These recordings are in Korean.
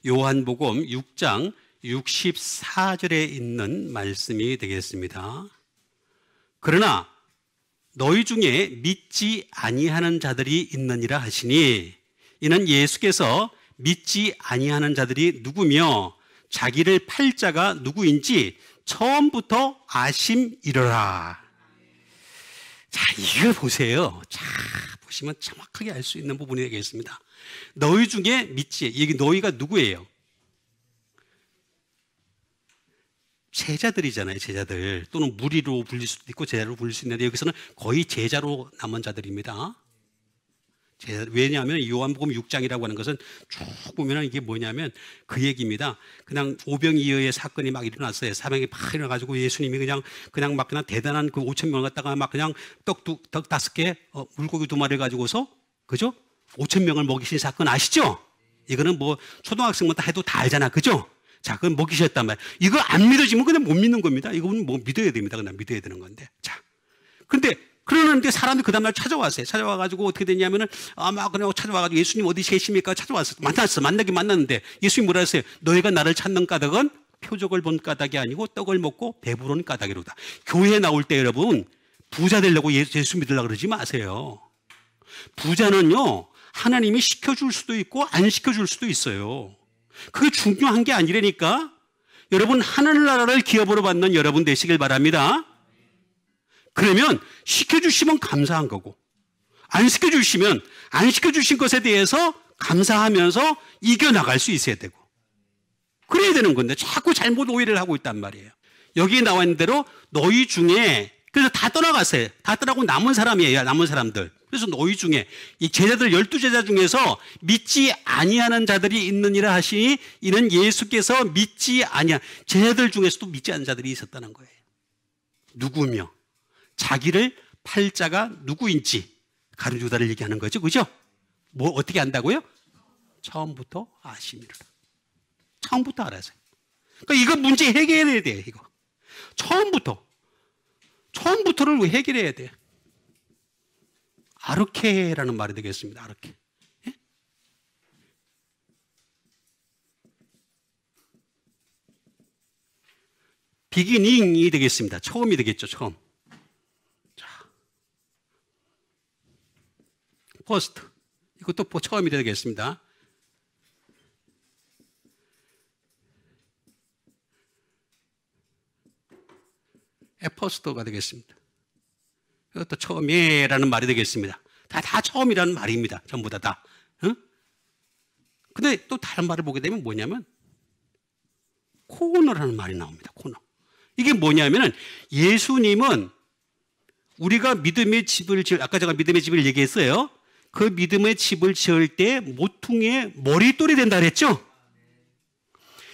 요한복음 6장 64절에 있는 말씀이 되겠습니다. 그러나 너희 중에 믿지 아니하는 자들이 있느니라 하시니, 이는 예수께서 믿지 아니하는 자들이 누구며 자기를 팔 자가 누구인지 처음부터 아심이러라. 자, 이걸 보세요. 자, 보시면 정확하게 알 수 있는 부분이 되겠습니다. 너희 중에 믿지, 여기 너희가 누구예요? 제자들이잖아요. 제자들. 또는 무리로 불릴 수도 있고 제자로 불릴 수 있는데, 여기서는 거의 제자로 남은 자들입니다. 왜냐하면 요한복음 6장이라고 하는 것은 쭉 보면 이게 뭐냐면 그 얘기입니다. 그냥 오병이어의 사건이 막 일어났어요. 사병이 막 일어나가지고 예수님이 그냥 대단한 그 5천 명을 갖다가 막 그냥 떡 5개, 물고기 2마리 가지고서, 그죠? 5천 명을 먹이신 사건 아시죠? 이거는 뭐 초등학생부터 해도 다 알잖아. 그죠? 자, 그건 먹이셨단 말이에요. 이거 안 믿어지면 그냥 못 믿는 겁니다. 이거는 뭐 믿어야 됩니다. 그냥 믿어야 되는 건데. 자, 근데 그러는데 사람이 그 다음날 찾아왔어요. 찾아와가지고 어떻게 됐냐면은 아마 그냥 찾아와가지고 예수님 어디 계십니까? 찾아왔어. 만났는데 예수님 뭐라 했어요? 너희가 나를 찾는 까닭은 표적을 본 까닭이 아니고 떡을 먹고 배부른 까닭이로다. 교회에 나올 때 여러분 부자 되려고 예수 믿으려고 그러지 마세요. 부자는요 하나님이 시켜줄 수도 있고 안 시켜줄 수도 있어요. 그게 중요한 게 아니라니까. 여러분 하늘나라를 기업으로 받는 여러분 되시길 바랍니다. 그러면 시켜주시면 감사한 거고, 안 시켜주시면 안 시켜주신 것에 대해서 감사하면서 이겨나갈 수 있어야 되고, 그래야 되는 건데 자꾸 잘못 오해를 하고 있단 말이에요. 여기에 나와 있는 대로 너희 중에, 그래서 다 떠나갔어요. 다 떠나고 남은 사람이에요. 남은 사람들. 그래서 너희 중에 이 제자들 12제자 중에서 믿지 아니하는 자들이 있느니라 하시니, 이는 예수께서 믿지 아니한 제자들 중에서도 믿지 않는 자들이 있었다는 거예요. 누구며 자기를 팔 자가 누구인지 가룟유다를 얘기하는 거죠. 그죠? 뭐 어떻게 안다고요? 처음부터 아심이라. 처음부터 알아서요. 그러니까 이거 문제 해결해야 돼요. 이거 처음부터를 왜 해결해야 돼? 아르케라는 말이 되겠습니다. 아르케. 예? 비기닝이 되겠습니다. 처음이 되겠죠. 처음. 자, 퍼스트. 이것도 처음이 되겠습니다. 에퍼스터가 되겠습니다. 이것도 처음이라는 말이 되겠습니다. 다 처음이라는 말입니다. 전부 다. 응? 근데 또 다른 말을 보게 되면 뭐냐면 코너라는 말이 나옵니다. 코너. 이게 뭐냐면은 예수님은 우리가 믿음의 집을 아까 제가 믿음의 집을 얘기했어요. 그 믿음의 집을 지을 때 모퉁이의 머릿돌이 된다 그랬죠?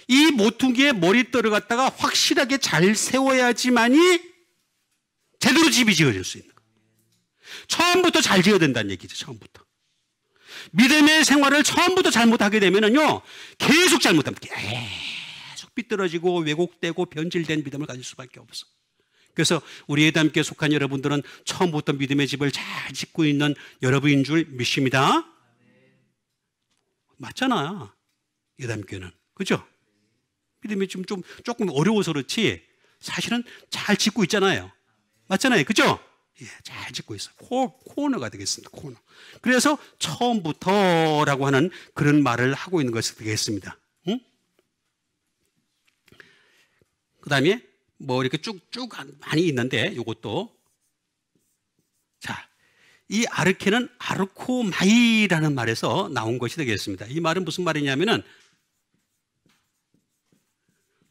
이 모퉁이의 머릿돌을 갖다가 확실하게 잘 세워야지만이 제대로 집이 지어질 수 있는 거예요. 처음부터 잘 지어야 된다는 얘기죠. 처음부터. 믿음의 생활을 처음부터 잘못하게 되면은요, 계속 잘못합니다. 계속 삐뚤어지고 왜곡되고 변질된 믿음을 가질 수밖에 없어. 그래서 우리 예담교에 속한 여러분들은 처음부터 믿음의 집을 잘 짓고 있는 여러분인 줄 믿습니다. 맞잖아. 예담교는. 그죠? 믿음이 조금 어려워서 그렇지 사실은 잘 짓고 있잖아요. 맞잖아요. 그죠? 예, 잘 짓고 있어요. 코너가 되겠습니다. 코너. 그래서 처음부터라고 하는 그런 말을 하고 있는 것이 되겠습니다. 응? 그 다음에 뭐 이렇게 쭉쭉 많이 있는데 이것도, 자, 이 아르케는 아르코마이라는 말에서 나온 것이 되겠습니다. 이 말은 무슨 말이냐면은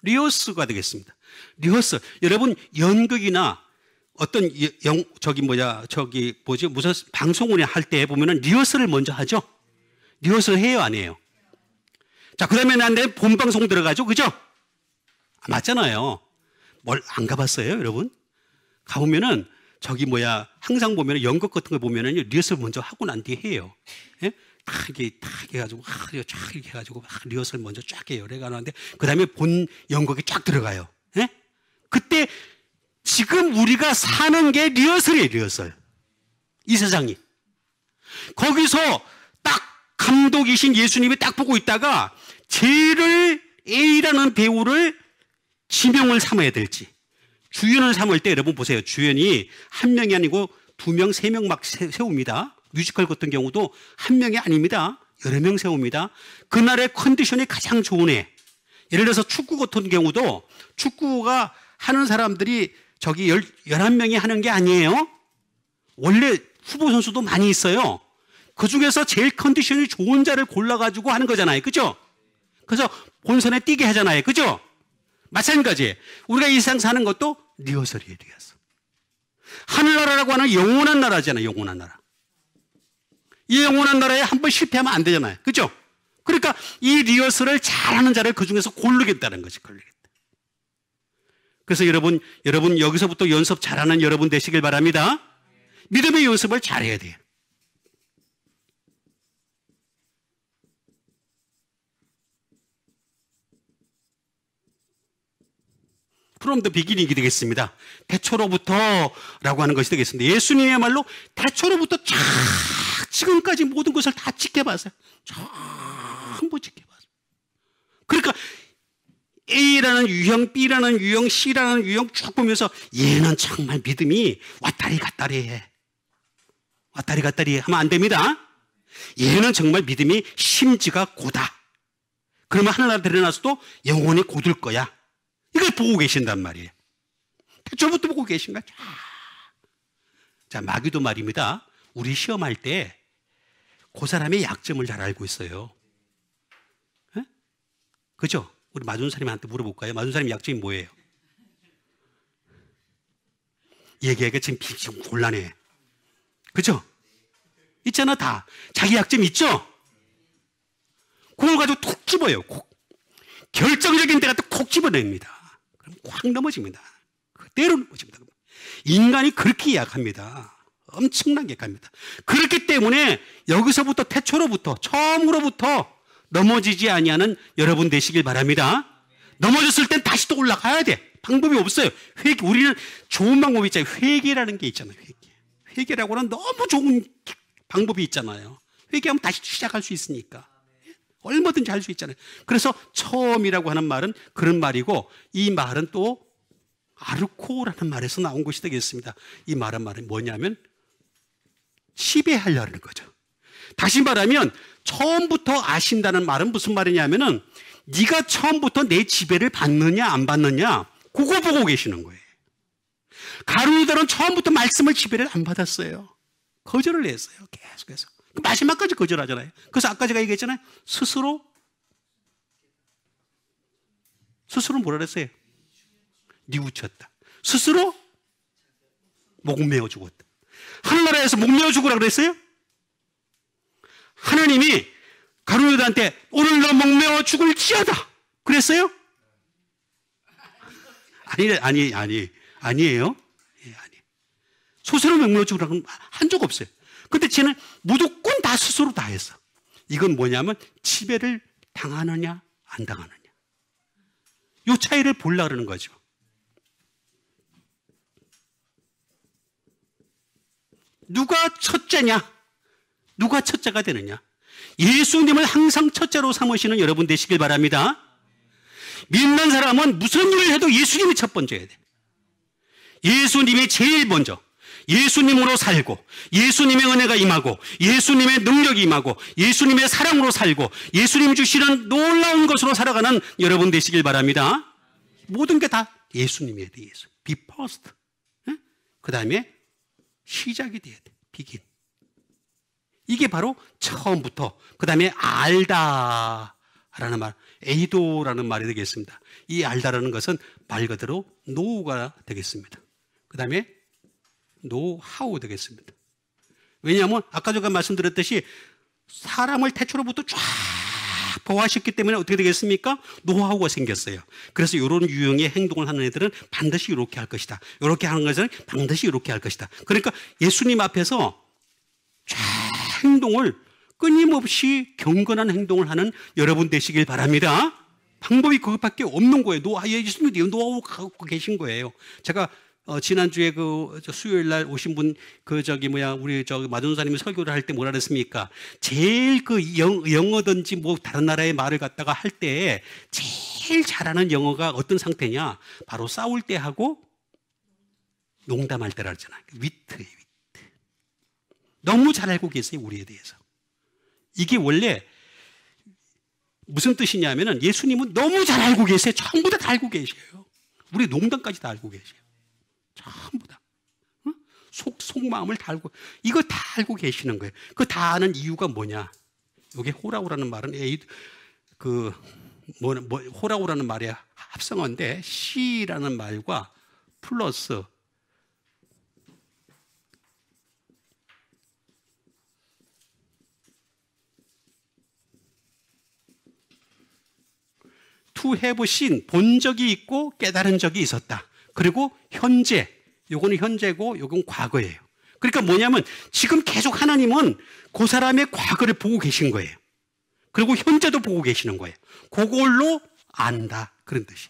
리허스가 되겠습니다. 리허스. 여러분 연극이나 어떤 무슨 방송을 할 때 보면은 리허설을 먼저 하죠. 리허설 해요, 안 해요? 자, 그 다음에 난 본방송 들어가죠, 그죠? 맞잖아요. 뭘 안 가봤어요, 여러분? 가보면은 항상 보면은 연극 같은 거 보면은 리허설 먼저 하고 난 뒤에 해요. 예? 딱 해가지고, 쫙 이렇게 해가지고, 리허설 먼저 쫙 해요. 그래가 하는데, 그 다음에 본 연극이 쫙 들어가요. 예? 그때, 지금 우리가 사는 게 리허설이에요, 리허설. 이 세상이. 거기서 딱 감독이신 예수님이 딱 보고 있다가, 쟤를 A라는 배우를 지명을 삼아야 될지, 주연을 삼을 때 여러분 보세요. 주연이 한 명이 아니고 두 명, 세 명 막 세웁니다. 뮤지컬 같은 경우도 한 명이 아닙니다. 여러 명 세웁니다. 그날의 컨디션이 가장 좋은 애. 예를 들어서 축구 같은 경우도 축구가 하는 사람들이 저기 11명이 하는 게 아니에요. 원래 후보 선수도 많이 있어요. 그 중에서 제일 컨디션이 좋은 자를 골라가지고 하는 거잖아요. 그죠? 그래서 본선에 뛰게 하잖아요. 그죠? 마찬가지. 우리가 이 세상 사는 것도 리허설이에요. 리허설. 하늘나라라고 하는 영원한 나라잖아요. 영원한 나라. 이 영원한 나라에 한 번 실패하면 안 되잖아요. 그죠? 그러니까 이 리허설을 잘하는 자를 그 중에서 고르겠다는 거지. 고르겠다. 그래서 여러분 여기서부터 연습 잘하는 여러분 되시길 바랍니다. 믿음의 연습을 잘해야 돼요. From the beginning이 되겠습니다. 태초로부터라고 하는 것이 되겠습니다. 예수님이야말로 태초로부터 지금까지 모든 것을 다 지켜봤어요. 전부 지켜봤어요. 그러니까 A라는 유형, B라는 유형, C라는 유형 쭉 보면서 얘는 정말 믿음이 왔다리 갔다리 해. 왔다리 갔다리 하면 안 됩니다. 얘는 정말 믿음이 심지가 고다. 그러면 하늘나라 데려나서도 영원히 곧을 거야. 이걸 보고 계신단 말이에요. 태초부터 보고 계신 거죠. 자, 마귀도 말입니다. 우리 시험할 때 그 사람의 약점을 잘 알고 있어요. 에? 그죠? 우리 마준사님한테 물어볼까요? 마준사님 약점이 뭐예요? 얘기하기가 지금 곤란해. 그죠? 있잖아, 다. 자기 약점 있죠? 그걸 가지고 톡 집어요. 콕. 결정적인 때가 또 콕 집어냅니다. 그럼 확 넘어집니다. 그대로 넘어집니다. 인간이 그렇게 약합니다. 엄청나게 약합니다. 그렇기 때문에 여기서부터 태초로부터 처음으로부터 넘어지지 아니하는 여러분 되시길 바랍니다. 넘어졌을 땐 다시 또 올라가야 돼. 방법이 없어요. 우리는 좋은 방법이 있잖아요. 회개라는 게 있잖아요. 회개라고는 너무 좋은 방법이 있잖아요. 회개하면 다시 시작할 수 있으니까. 얼마든지 할 수 있잖아요. 그래서 처음이라고 하는 말은 그런 말이고, 이 말은 또 아르코라는 말에서 나온 것이 되겠습니다. 이 말은 뭐냐면 지배하려는 거죠. 다시 말하면 처음부터 아신다는 말은 무슨 말이냐면은 네가 처음부터 내 지배를 받느냐 안 받느냐 그거 보고 계시는 거예요. 가룟유다는 처음부터 말씀을 지배를 안 받았어요. 거절을 했어요. 계속해서. 마지막까지 거절하잖아요. 그래서 아까 제가 얘기했잖아요. 스스로 뭐라 그랬어요? 뉘우쳤다. 스스로 목 메어 죽었다. 하늘나라에서 목 메어 죽으라 그랬어요? 하나님이 가룟유다한테 오늘 너 목 메어 죽을지어다 그랬어요? 아니에요. 예, 아니. 스스로 목 메어 죽으라고 한 적 없어요. 근데 쟤는 무조건 다 스스로 다 했어. 이건 뭐냐면 지배를 당하느냐 안 당하느냐. 이 차이를 보려고 그러는 거죠. 누가 첫째냐? 누가 첫째가 되느냐? 예수님을 항상 첫째로 삼으시는 여러분 되시길 바랍니다. 믿는 사람은 무슨 일을 해도 예수님이 첫 번째야 돼. 예수님이 제일 먼저. 예수님으로 살고, 예수님의 은혜가 임하고, 예수님의 능력이 임하고, 예수님의 사랑으로 살고, 예수님 주시는 놀라운 것으로 살아가는 여러분 되시길 바랍니다. 모든 게 다 예수님이어야 돼. 예수. Be first. 그 다음에 시작이 돼야 돼. begin. 이게 바로 처음부터, 그 다음에 알다라는 말, 에이도라는 말이 되겠습니다. 이 알다라는 것은 말 그대로 know가 되겠습니다. 그 다음에 노하우 되겠습니다. 왜냐하면 아까 제가 말씀드렸듯이 사람을 태초로부터 쫙 보호하셨기 때문에 어떻게 되겠습니까? 노하우가 생겼어요. 그래서 이런 유형의 행동을 하는 애들은 반드시 이렇게 할 것이다. 이렇게 하는 것은 반드시 이렇게 할 것이다. 그러니까 예수님 앞에서 쫙 행동을 끊임없이 경건한 행동을 하는 여러분 되시길 바랍니다. 방법이 그것밖에 없는 거예요. 예수님이 노하우 갖고 계신 거예요. 제가 지난주에 수요일 날 오신 분, 우리 마존사님이 설교를 할 때 뭐라 그랬습니까? 제일 영어든지 뭐 다른 나라의 말을 갖다가 할 때 제일 잘하는 영어가 어떤 상태냐? 바로 싸울 때 하고 농담할 때라 그랬잖아요. 위트예요, 위트. 너무 잘 알고 계세요, 우리에 대해서. 이게 원래 무슨 뜻이냐면은 예수님은 너무 잘 알고 계세요. 전부 다 알고 계셔요. 우리 농담까지 다 알고 계세요. 전부 다. 응? 속마음을 다 알고, 이거 다 알고 계시는 거예요. 그 다 아는 이유가 뭐냐? 이게 호라우라는 말은 호라우라는 말의 합성어인데, C라는 말과 플러스 to have seen, 본 적이 있고 깨달은 적이 있었다. 그리고 현재, 요거는 현재고 요건 과거예요. 그러니까 뭐냐면 지금 계속 하나님은 그 사람의 과거를 보고 계신 거예요. 그리고 현재도 보고 계시는 거예요. 그걸로 안다, 그런 뜻이에요.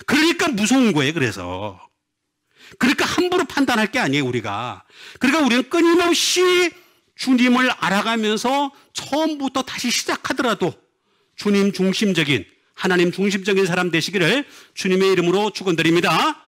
그러니까 무서운 거예요. 그러니까 함부로 판단할 게 아니에요, 우리가. 그러니까 우리는 끊임없이 주님을 알아가면서 처음부터 다시 시작하더라도 주님 중심적인, 하나님 중심적인 사람 되시기를 주님의 이름으로 축원드립니다.